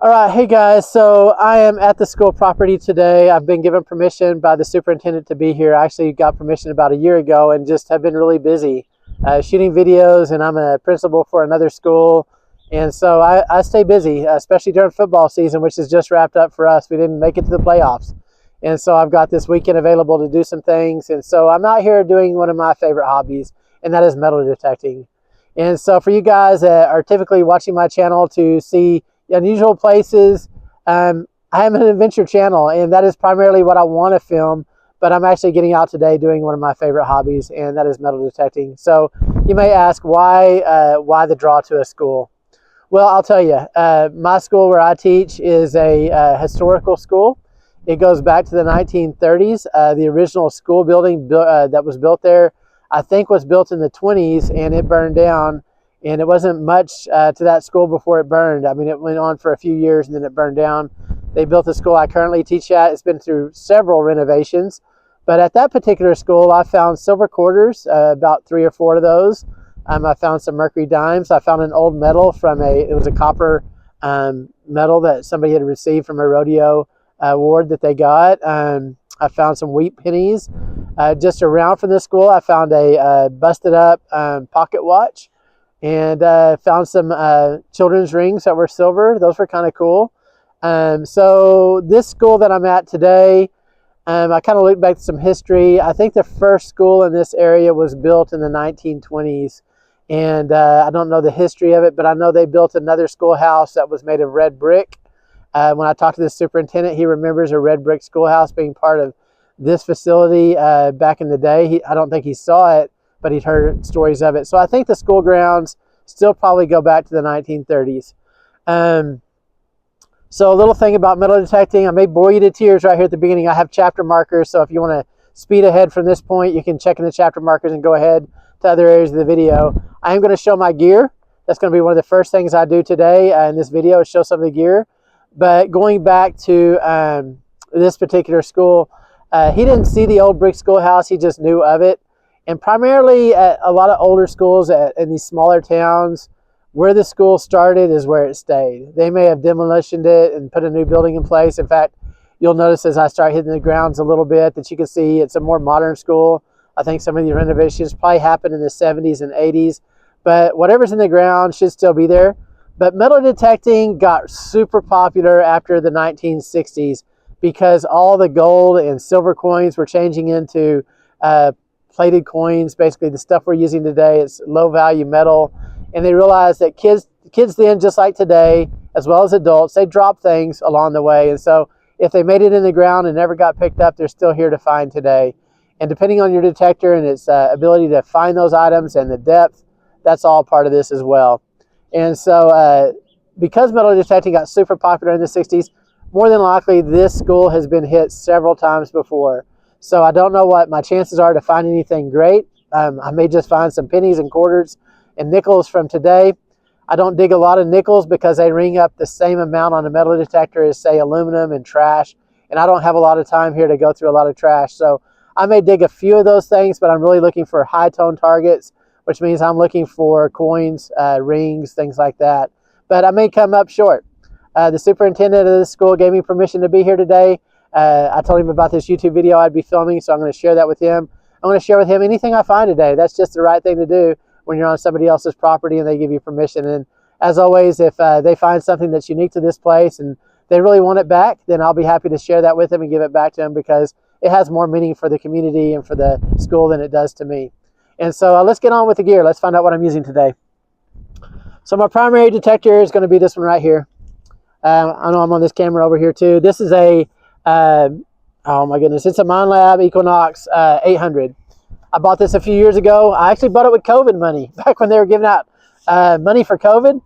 All right, hey guys, so I am at the school property today. I've been given permission by the superintendent to be here. I actually got permission about a year ago and just have been really busy shooting videos, and I'm a principal for another school. And so I stay busy, especially during football season, which is just wrapped up for us. We didn't make it to the playoffs. And so I've got this weekend available to do some things. And so I'm out here doing one of my favorite hobbies, and that is metal detecting. And so for you guys that are typically watching my channel to see unusual places, I am an adventure channel, and that is primarily what I want to film, but I'm actually getting out today doing one of my favorite hobbies, and that is metal detecting. So you may ask, why the draw to a school? Well, I'll tell you, my school where I teach is a historical school. It goes back to the 1930s. The original school building that was built there, I think, was built in the 20s, and it burned down. And it wasn't much to that school before it burned. I mean, it went on for a few years and then it burned down. They built the school I currently teach at. It's been through several renovations. But at that particular school, I found silver quarters, about 3 or 4 of those. I found some mercury dimes. I found an old medal from it was a copper medal that somebody had received from a rodeo award that they got. I found some wheat pennies. Just around from the school, I found a busted up pocket watch. And found some children's rings that were silver. Those were kind of cool. So this school that I'm at today, I kind of looked back to some history. I think the first school in this area was built in the 1920s. And I don't know the history of it, but I know they built another schoolhouse that was made of red brick. When I talked to the superintendent, he remembers a red brick schoolhouse being part of this facility back in the day. I don't think he saw it, but he'd heard stories of it. So I think the school grounds still probably go back to the 1930s. So a little thing about metal detecting, I may bore you to tears right here at the beginning. I have chapter markers, so if you want to speed ahead from this point, you can check in the chapter markers and go ahead to other areas of the video. I am going to show my gear. That's going to be one of the first things I do today in this video, is show some of the gear. But going back to this particular school, he didn't see the old brick schoolhouse, he just knew of it. And primarily at a lot of older schools in these smaller towns, where the school started is where it stayed. They may have demolished it and put a new building in place. In fact, you'll notice as I start hitting the grounds a little bit that you can see it's a more modern school. I think some of the renovations probably happened in the 70s and 80s. But whatever's in the ground should still be there. But metal detecting got super popular after the 1960s because all the gold and silver coins were changing into plated coins, basically the stuff we're using today. It's low value metal, and they realized that kids then, just like today, as well as adults, they drop things along the way. And so if they made it in the ground and never got picked up, they're still here to find today. And depending on your detector and its ability to find those items and the depth, that's all part of this as well. And so because metal detecting got super popular in the 60s, more than likely this school has been hit several times before. So I don't know what my chances are to find anything great. I may just find some pennies and quarters and nickels from today. I don't dig a lot of nickels because they ring up the same amount on a metal detector as, say, aluminum and trash. And I don't have a lot of time here to go through a lot of trash. So I may dig a few of those things, but I'm really looking for high-tone targets, which means I'm looking for coins, rings, things like that. But I may come up short. The superintendent of the school gave me permission to be here today. I told him about this YouTube video I'd be filming, so I'm going to share that with him. I'm going to share with him anything I find today. That's just the right thing to do when you're on somebody else's property and they give you permission. And as always, if they find something that's unique to this place and they really want it back, then I'll be happy to share that with them and give it back to them because it has more meaning for the community and for the school than it does to me. And so let's get on with the gear. Let's find out what I'm using today. So my primary detector is going to be this one right here. I know I'm on this camera over here too. This is a oh my goodness, it's a MineLab Equinox 800. I bought this a few years ago. I actually bought it with COVID money. Back when they were giving out money for COVID,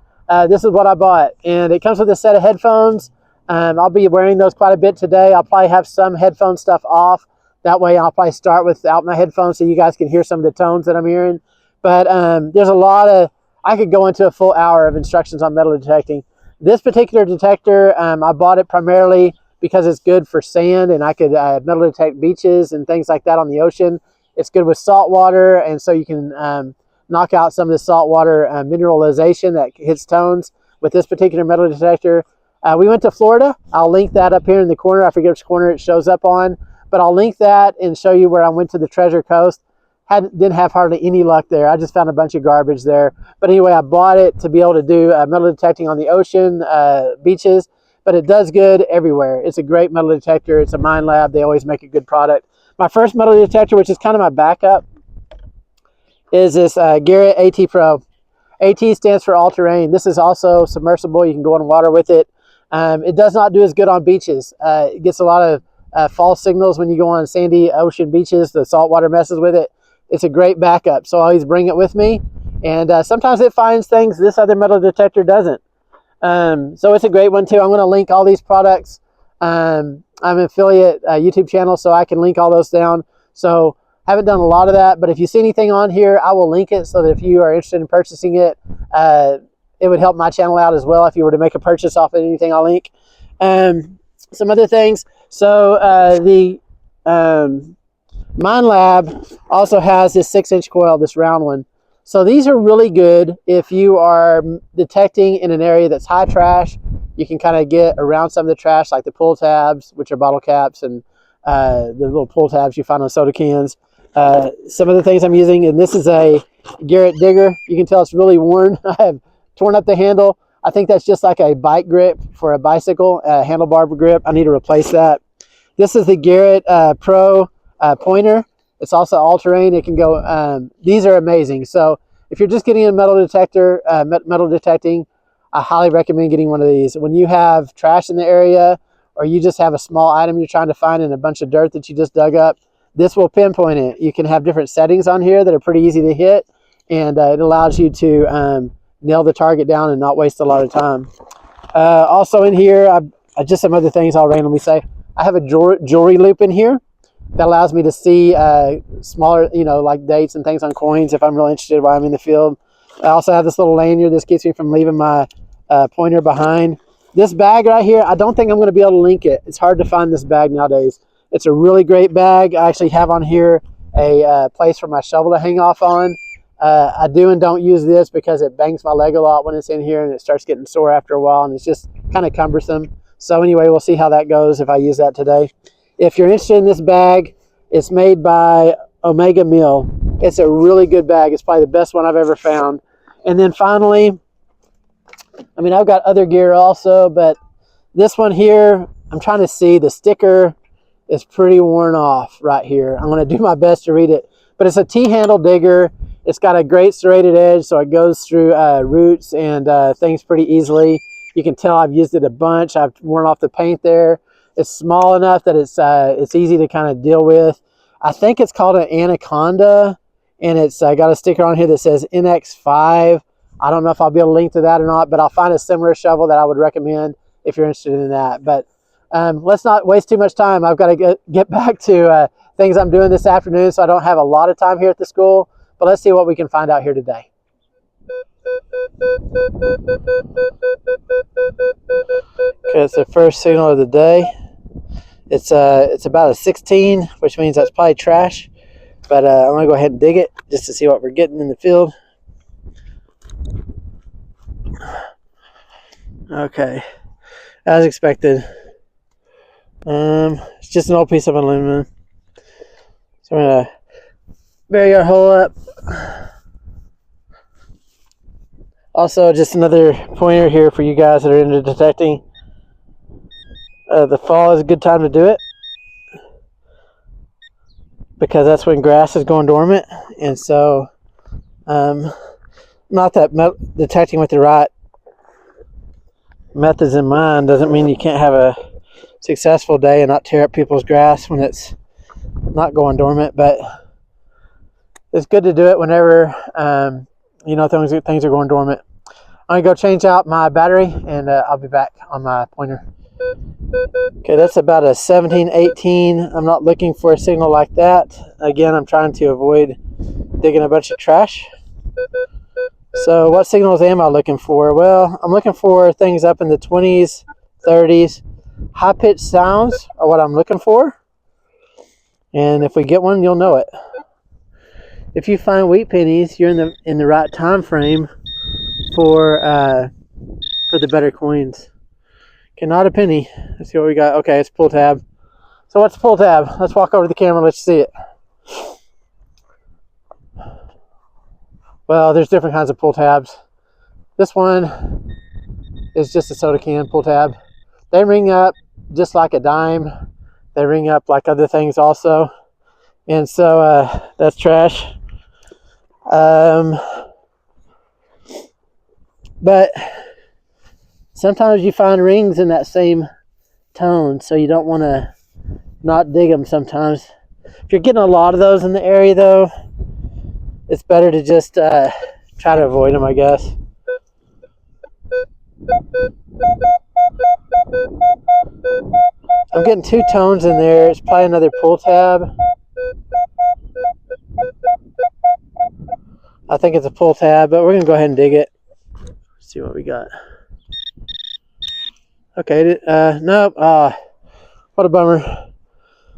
this is what I bought. And it comes with a set of headphones. I'll be wearing those quite a bit today. I'll probably have some headphone stuff off. That way I'll probably start without my headphones so you guys can hear some of the tones that I'm hearing. But there's a lot of, I could go into a full hour of instructions on metal detecting. This particular detector, I bought it primarily because it's good for sand, and I could metal detect beaches and things like that on the ocean. It's good with salt water, and so you can knock out some of the salt water mineralization that hits tones with this particular metal detector. We went to Florida. I'll link that up here in the corner. I forget which corner it shows up on, but I'll link that and show you where I went to the Treasure Coast. Didn't have hardly any luck there. I just found a bunch of garbage there. But anyway, I bought it to be able to do metal detecting on the ocean, beaches, but it does good everywhere. It's a great metal detector. It's a MineLab. They always make a good product. My first metal detector, which is kind of my backup, is this Garrett AT Pro. AT stands for all-terrain. This is also submersible. You can go on water with it. It does not do as good on beaches. It gets a lot of false signals when you go on sandy ocean beaches. The salt water messes with it. It's a great backup, so I always bring it with me. And sometimes it finds things this other metal detector doesn't. So it's a great one too. I'm going to link all these products. I'm an affiliate YouTube channel, so I can link all those down. So haven't done a lot of that, but if you see anything on here, I will link it so that if you are interested in purchasing it, it would help my channel out as well if you were to make a purchase off of anything I'll link. Some other things. So the MineLab also has this 6-inch coil, this round one. So these are really good if you are detecting in an area that's high trash. You can kind of get around some of the trash, like the pull tabs, which are bottle caps, and the little pull tabs you find on soda cans. Some of the things I'm using, and this is a Garrett digger. You can tell it's really worn. I have torn up the handle. I think that's just like a bike grip for a bicycle, handlebar grip. I need to replace that. This is the Garrett Pro pointer. It's also all-terrain. It can go, these are amazing. So if you're just getting a metal detector, metal detecting, I highly recommend getting one of these. When you have trash in the area, or you just have a small item you're trying to find in a bunch of dirt that you just dug up, this will pinpoint it. You can have different settings on here that are pretty easy to hit, and it allows you to nail the target down and not waste a lot of time. Also in here, just some other things I'll randomly say. I have a jewelry loop in here that allows me to see smaller, like dates and things on coins if I'm really interested while I'm in the field. I also have this little lanyard. This keeps me from leaving my pointer behind. This bag right here, I don't think I'm going to be able to link it. It's hard to find this bag nowadays. It's a really great bag. I actually have on here a place for my shovel to hang off on. I do and don't use this because it bangs my leg a lot when it's in here, and it starts getting sore after a while, and it's just kind of cumbersome. So anyway, we'll see how that goes if I use that today. If you're interested in this bag, it's made by Omega Mill. It's a really good bag. It's probably the best one I've ever found. And then finally, I mean, I've got other gear also, but this one here, I'm trying to see, the sticker is pretty worn off right here. I'm going to do my best to read it, but it's a T-handle digger. It's got a great serrated edge, so it goes through roots and things pretty easily. You can tell I've used it a bunch. I've worn off the paint there. It's small enough that it's easy to kind of deal with. I think it's called an Anaconda, and it's got a sticker on here that says NX5. I don't know if I'll be able to link to that or not, but I'll find a similar shovel that I would recommend if you're interested in that. But let's not waste too much time. I've got to get back to things I'm doing this afternoon, so I don't have a lot of time here at the school. But let's see what we can find out here today. Okay, it's the first signal of the day. It's about a 16, which means that's probably trash. But I'm going to go ahead and dig it just to see what we're getting in the field. Okay, as expected. It's just an old piece of aluminum. So we're going to bury our hole up. Also, just another pointer here for you guys that are into detecting. The fall is a good time to do it, because that's when grass is going dormant. And so, not that detecting with the right methods in mind doesn't mean you can't have a successful day and not tear up people's grass when it's not going dormant, but it's good to do it whenever things are going dormant. I'm gonna go change out my battery, and I'll be back on my pointer. Okay, that's about a 17, 18. I'm not looking for a signal like that. Again, I'm trying to avoid digging a bunch of trash. So what signals am I looking for? Well, I'm looking for things up in the 20s, 30s. High-pitched sounds are what I'm looking for. And if we get one, you'll know it. If you find wheat pennies, you're in the right time frame for the better coins. Okay, not a penny. Let's see what we got. Okay, it's pull tab. So what's the pull tab? Let's walk over to the camera. Let's see it. Well, there's different kinds of pull tabs. This one is just a soda can pull tab. They ring up just like a dime. They ring up like other things also. And so that's trash. But sometimes you find rings in that same tone, so you don't want to not dig them sometimes. If you're getting a lot of those in the area though, it's better to just try to avoid them, I guess. I'm getting 2 tones in there. It's probably another pull tab. I think it's a pull tab, but we're going to go ahead and dig it. Let's see what we got. Okay, nope. What a bummer.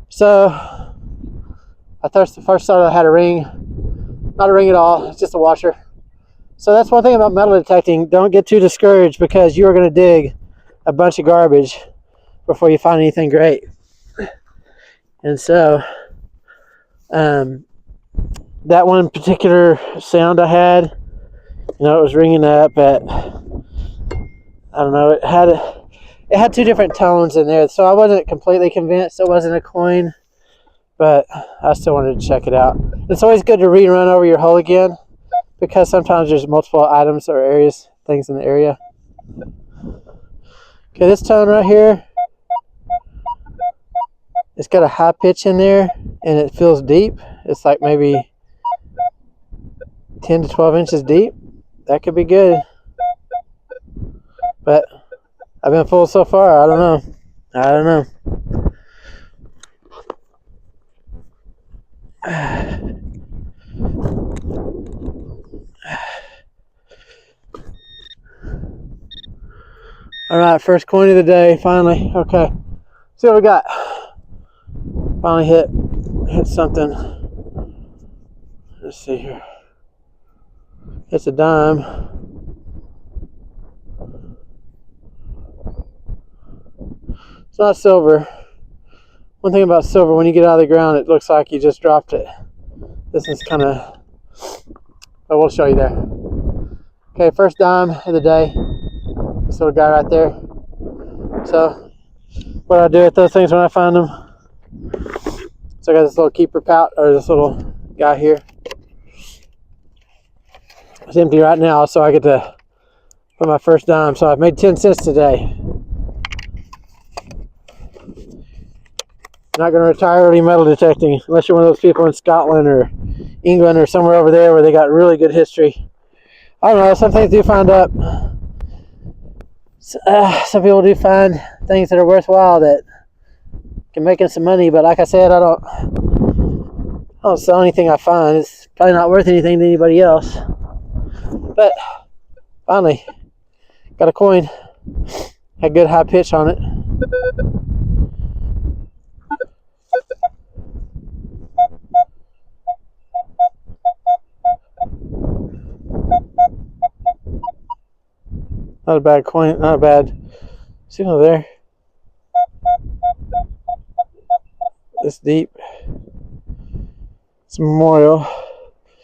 So, I first thought I had a ring. Not a ring at all. It's just a washer. So that's one thing about metal detecting. Don't get too discouraged because you are going to dig a bunch of garbage before you find anything great. And so, that one particular sound I had, it was ringing up at, I don't know, it had 2 different tones in there, so I wasn't completely convinced it wasn't a coin, but I still wanted to check it out. It's always good to rerun over your hole again, because sometimes there's multiple items or areas, things in the area. Okay, this tone right here, it's got a high pitch in there, and it feels deep. It's like maybe 10 to 12 inches deep. That could be good. But I've been fooled so far. I don't know. All right, first coin of the day, finally. Okay, see what we got. Finally hit something. Let's see here. It's a dime. It's not silver. One thing about silver, when you get out of the ground, it looks like you just dropped it. This is kind of, but we'll show you there. Okay, first dime of the day. This little guy right there. So, what I do with those things when I find them. So I got this little keeper pouch, or this little guy here. It's empty right now, so I get to put my first dime. So I've made 10 cents today. Not going to retire early metal detecting unless you're one of those people in Scotland or England or somewhere over there where they got really good history. I don't know, some things do find up. Some people do find things that are worthwhile that can make them some money, but like I said, I don't sell anything I find. It's probably not worth anything to anybody else. But finally, got a coin. Had good high pitch on it. Not a bad coin, not a bad signal there. This deep. It's a memorial.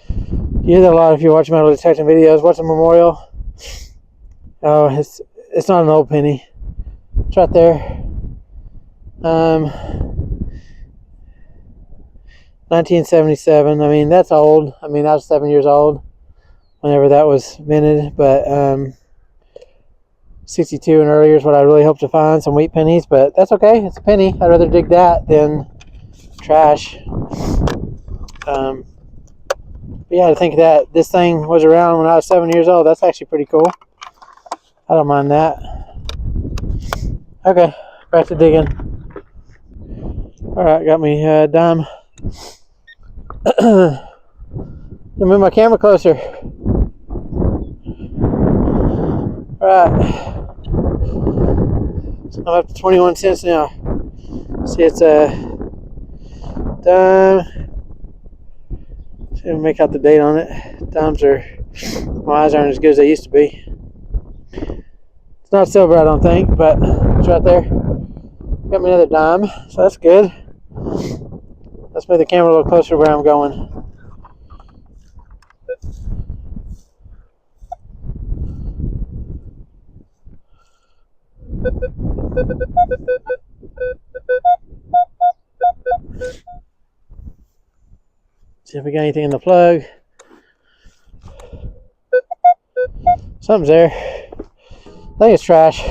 You hear that a lot if you watch metal detecting videos. What's a memorial? Oh, it's not an old penny. It's right there. 1977. I mean, that's old. I mean, I was 7 years old whenever that was minted, but 62 and earlier is what I really hope to find, some wheat pennies, but that's okay. It's a penny. I'd rather dig that than trash. But yeah, to think that this thing was around when I was 7 years old, that's actually pretty cool. I don't mind that. Okay, back to digging. Alright, got me a dime. Move my camera closer. Alright. I'm up to 21 cents now. See, it's a dime. See if I make out the date on it. Dimes are, my eyes aren't as good as they used to be. It's not silver, I don't think, but It's right there. Got me another dime, so that's good. Let's move the camera a little closer to where I'm going. See if we got anything in the plug. Something's there. I think it's trash.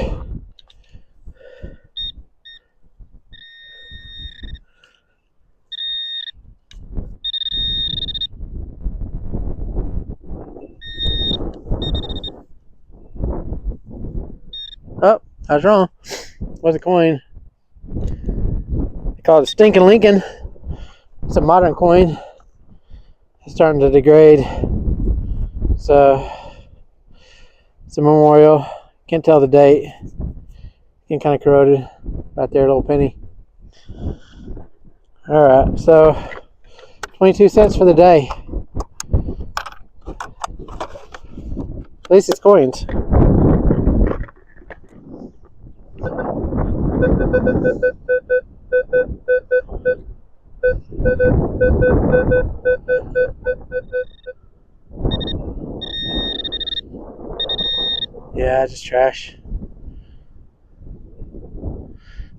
Oh, I was wrong. It was a coin. They call it a Stinkin Lincoln. It's a modern coin. It's starting to degrade. So it's a memorial. Can't tell the date. Getting kind of corroded. Right there, a little penny. Alright, so 22 cents for the day. At least it's coins. Yeah, just trash.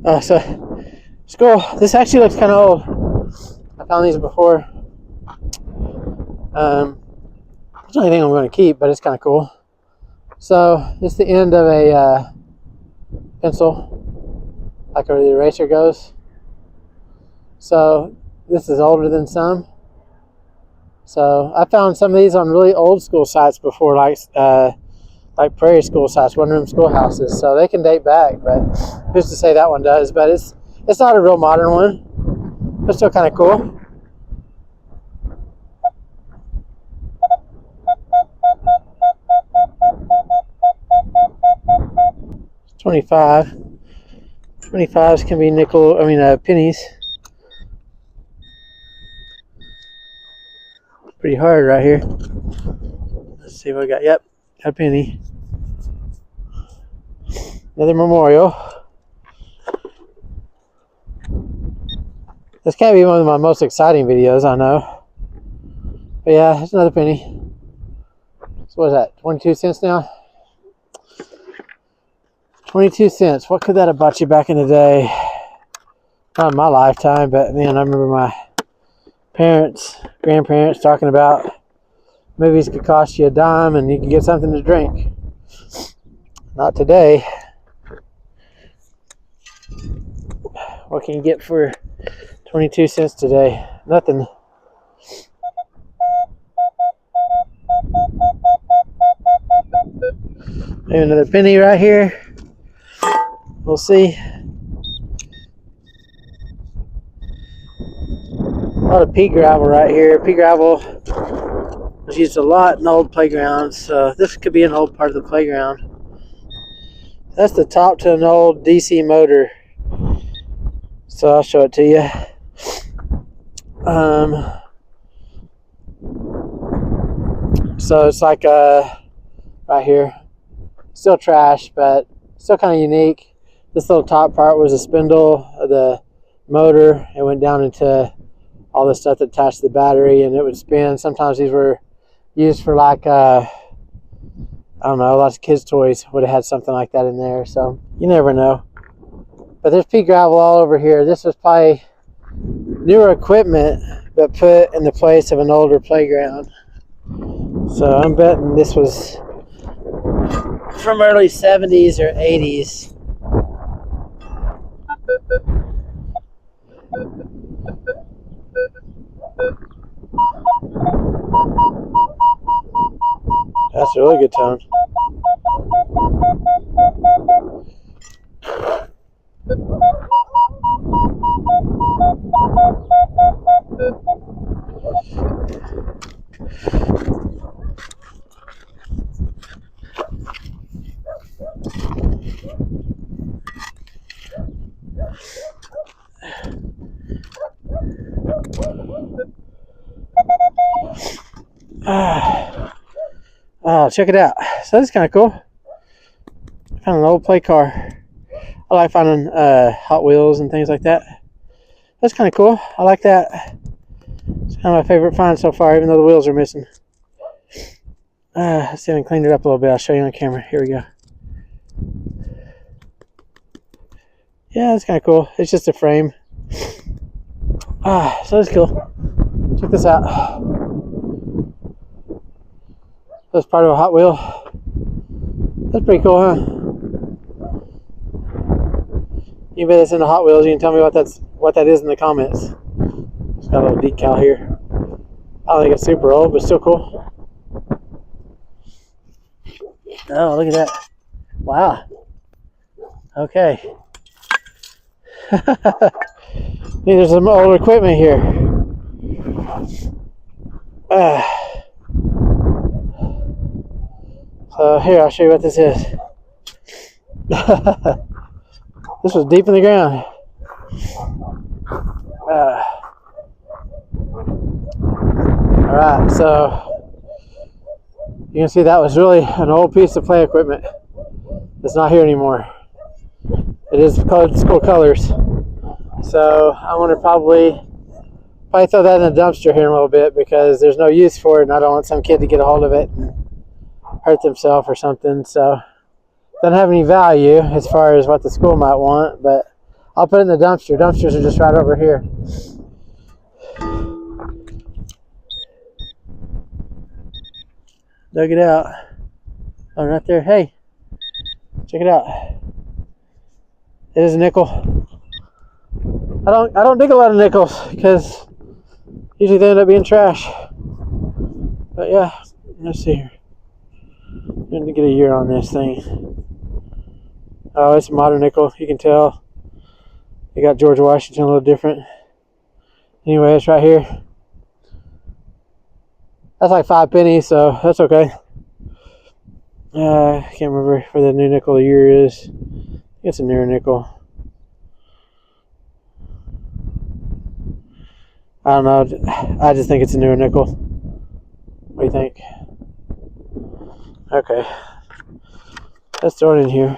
Oh, so school. This actually looks kind of old. I found these before. It's the only thing I'm going to keep, but it's kind of cool. So it's the end of a pencil, like where the eraser goes. So this is older than some. So I found some of these on really old school sites before, like prairie school sites, one-room schoolhouses. So they can date back, but who's to say that one does? But it's not a real modern one, but still kind of cool. It's 25. 25s can be pennies. Pretty hard right here. Let's see what we got. Yep, got a penny. Another memorial. This can't be one of my most exciting videos, I know. But yeah, it's another penny. So what is that, 22 cents now? 22 cents. What could that have bought you back in the day? Not in my lifetime, but man, I remember my parents, grandparents talking about movies could cost you a dime and you could get something to drink. Not today. What can you get for 22 cents today? Nothing. Maybe another penny right here. We'll see. A lot of pea gravel right here. Pea gravel was used a lot in old playgrounds, so this could be an old part of the playground. That's the top to an old DC motor. So I'll show it to you. So it's like right here. Still trash, but still kind of unique. This little top part was a spindle of the motor. It went down into all the stuff that attached to the battery, and it would spin. Sometimes these were used for like I don't know, lots of kids' toys would have had something like that in there. So you never know. But there's pea gravel all over here. This was probably newer equipment, but put in the place of an older playground. So I'm betting this was from early 70s or 80s. That's a really good tone. Oh, check it out. So that's kind of cool. I found an old play car. I like finding Hot Wheels and things like that. That's kind of cool. I like that. It's kind of my favorite find so far, even though the wheels are missing. Let's see if I can clean it up a little bit. I'll show you on camera. Here we go. Yeah, that's kind of cool. It's just a frame. So that's cool. Check this out. That's part of a Hot Wheel. That's pretty cool, huh? Anybody that's into Hot Wheels, you can tell me what that is in the comments. It's got a little decal here. I don't think it's super old, but still cool. Oh, look at that. Wow. Okay. There's some old equipment here. So here, I'll show you what this is. This was deep in the ground. Alright, so you can see that was really an old piece of play equipment. It's not here anymore. It is colored school colors. So I want to probably throw that in the dumpster here in a little bit because there's no use for it and I don't want some kid to get a hold of it and hurt themselves or something. So it doesn't have any value as far as what the school might want, but I'll put it in the dumpster. Dumpsters are just right over here. Dug it out. Oh, right there. Hey, check it out. It is a nickel. I don't dig a lot of nickels because usually they end up being trash. But yeah, let's see here. I'm going to get a year on this thing. Oh, it's a modern nickel. You can tell. They got George Washington a little different. Anyway, it's right here. That's like 5 pennies, so that's okay. I can't remember where the new nickel of the year is. It's a newer nickel. I don't know. I just think it's a newer nickel. What do you think? Okay. Let's throw it in here.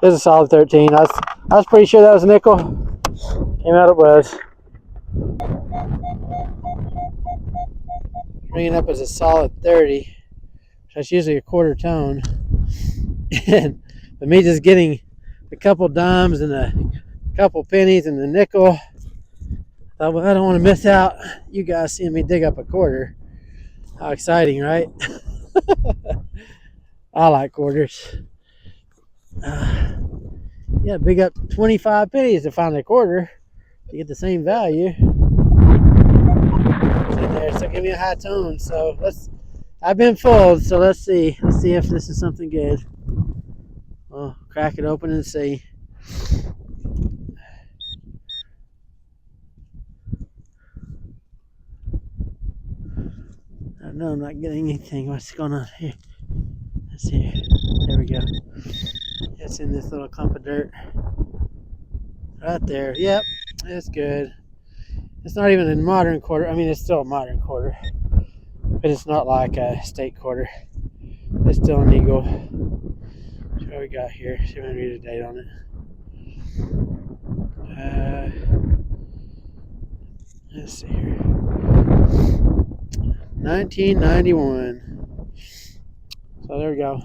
It's a solid 13. I was pretty sure that was a nickel. Came out it was. Bringing up as a solid 30. That's usually a quarter tone. And but me just getting a couple dimes and a couple pennies and the nickel. I thought, well, I don't want to miss out you guys seeing me dig up a quarter. How exciting, right? I like quarters. Yeah, big up 25 pennies to find a quarter to get the same value. There, so give me a high tone. So I've been fooled, so let's see if this is something good. Well, crack it open and see. No, I'm not getting anything. What's going on here? Let's see. There we go. It's in this little clump of dirt. Right there. Yep, it's good. It's not even a modern quarter. I mean, it's still a modern quarter. But it's not like a state quarter. It's still an eagle. So what we got here? See if I can read a date on it. Let's see here. 1991. So there we go.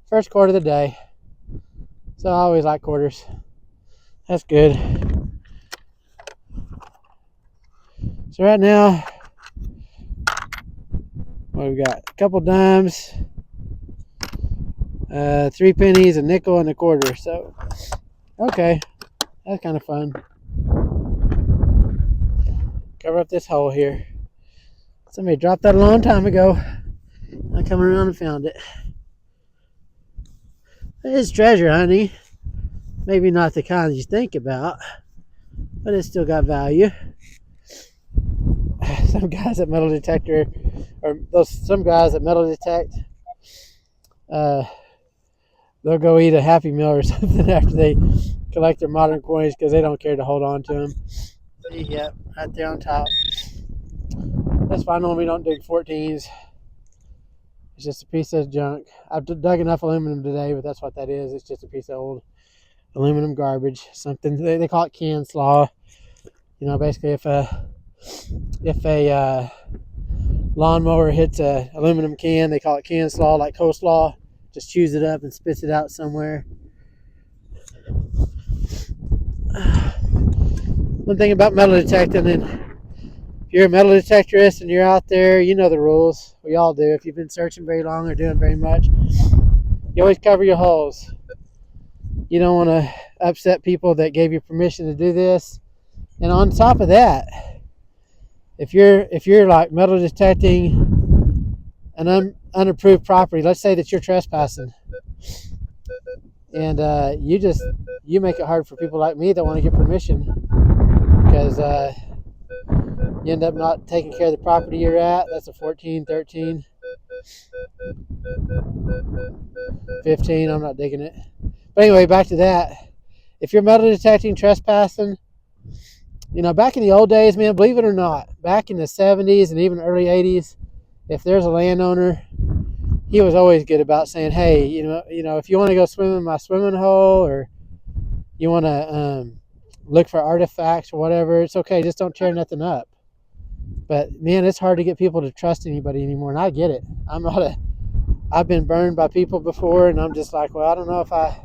First quarter of the day. So I always like quarters. That's good. So right now, what we got? A couple dimes, 3 pennies, a nickel, and a quarter. So, okay, that's kind of fun. Cover up this hole here. Somebody dropped that a long time ago. I come around and found it. It's treasure, honey. Maybe not the kind you think about, but it's still got value. Some guys at Metal Detector, some guys at Metal Detect, they'll go eat a Happy Meal or something after they collect their modern coins because they don't care to hold on to them. See, yep, right there on top. That's fine when we don't dig 14s. It's just a piece of junk. I've dug enough aluminum today, but that's what that is. It's just a piece of old aluminum garbage, something they call it can slaw. You know, basically if a lawnmower hits a aluminum can, they call it can slaw, like coleslaw. Just chews it up and spits it out somewhere. One thing about metal detecting, and if you're a metal detectorist and you're out there, you know the rules. We all do. If you've been searching very long or doing very much, you always cover your holes. You don't want to upset people that gave you permission to do this. And on top of that, if you're like metal detecting an unapproved property, let's say that you're trespassing, and you make it hard for people like me that want to get permission, because you end up not taking care of the property you're at. That's a 14, 13, 15. I'm not digging it. But anyway, back to that. If you're metal detecting trespassing, you know, back in the old days, man, believe it or not, back in the 70s and even early 80s, if there's a landowner, he was always good about saying, hey, you know, if you want to go swim in my swimming hole, or you want to look for artifacts or whatever, it's okay. Just don't tear nothing up. But man, it's hard to get people to trust anybody anymore, and I get it. I've been burned by people before, and I'm just like, well, I don't know if I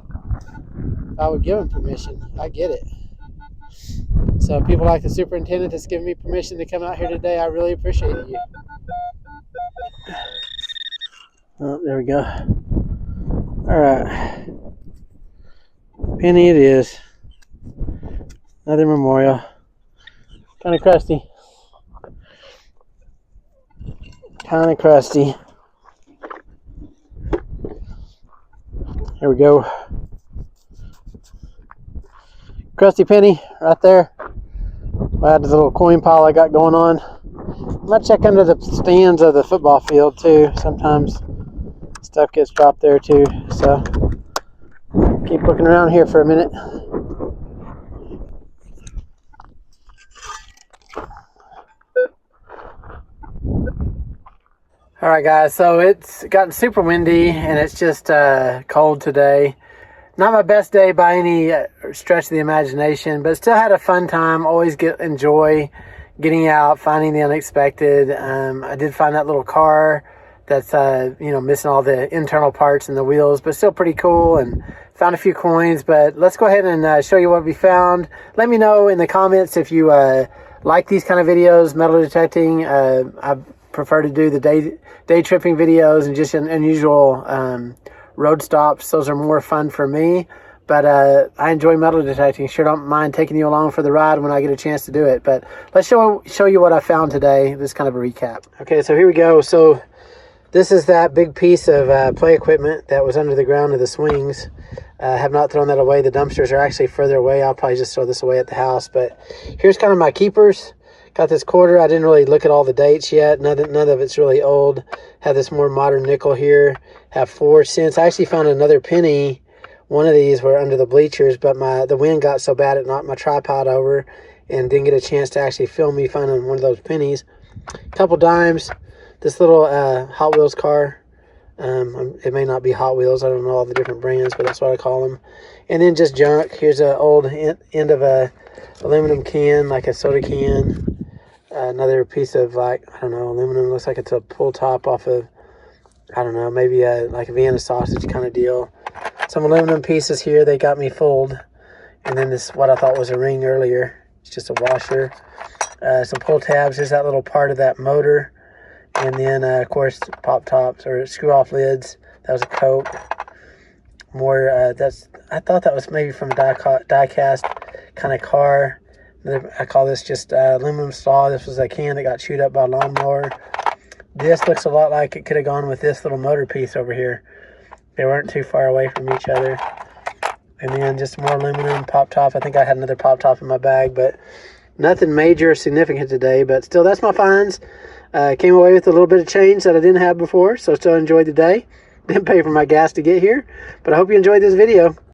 would give them permission. I get it. So people like the superintendent that's giving me permission to come out here today, I really appreciate you. Oh, there we go. All right. Penny it is. Another memorial. Kind of crusty. Kind of crusty. Here we go. Crusty penny right there. I had this little coin pile I got going on. I might check under the stands of the football field too. Sometimes stuff gets dropped there too. So keep looking around here for a minute. Alright guys, so it's gotten super windy and it's just cold today. Not my best day by any stretch of the imagination, but still had a fun time. Always enjoy getting out, finding the unexpected. I did find that little car that's missing all the internal parts and the wheels, but still pretty cool, and found a few coins. But let's go ahead and show you what we found. Let me know in the comments if you like these kind of videos, metal detecting. I prefer to do the day tripping videos and just unusual road stops. Those are more fun for me, but I enjoy metal detecting. Sure don't mind taking you along for the ride when I get a chance to do it. But let's show you what I found today. This is kind of a recap. Okay, so here we go. So this is that big piece of play equipment that was under the ground of the swings. I have not thrown that away. The dumpsters are actually further away. I'll probably just throw this away at the house. But here's kind of my keepers. Got this quarter. I didn't really look at all the dates yet. None of it's really old. Have this more modern nickel here. Have 4 cents. I actually found another penny. One of these were under the bleachers, but the wind got so bad it knocked my tripod over and didn't get a chance to actually film me finding one of those pennies. A couple dimes. This little Hot Wheels car. It may not be Hot Wheels. I don't know all the different brands, but that's what I call them. And then just junk. Here's an old end of a aluminum can, like a soda can. Another piece of, like, I don't know, aluminum. Looks like it's a pull top off of, I don't know, maybe like a Vienna sausage kind of deal. Some aluminum pieces here. They got me fooled. And then this, what I thought was a ring earlier. It's just a washer. Some pull tabs. There's that little part of that motor. And then, of course, pop tops or screw off lids. That was a Coke. More, I thought that was maybe from a die cast kind of car. I call this just aluminum slaw. This was a can that got chewed up by a lawnmower. This looks a lot like it could have gone with this little motor piece over here. They weren't too far away from each other. And then just more aluminum pop top. I think I had another pop top in my bag, but nothing major or significant today. But still, that's my finds. Came away with a little bit of change that I didn't have before, so still enjoyed the day. Didn't pay for my gas to get here, but I hope you enjoyed this video.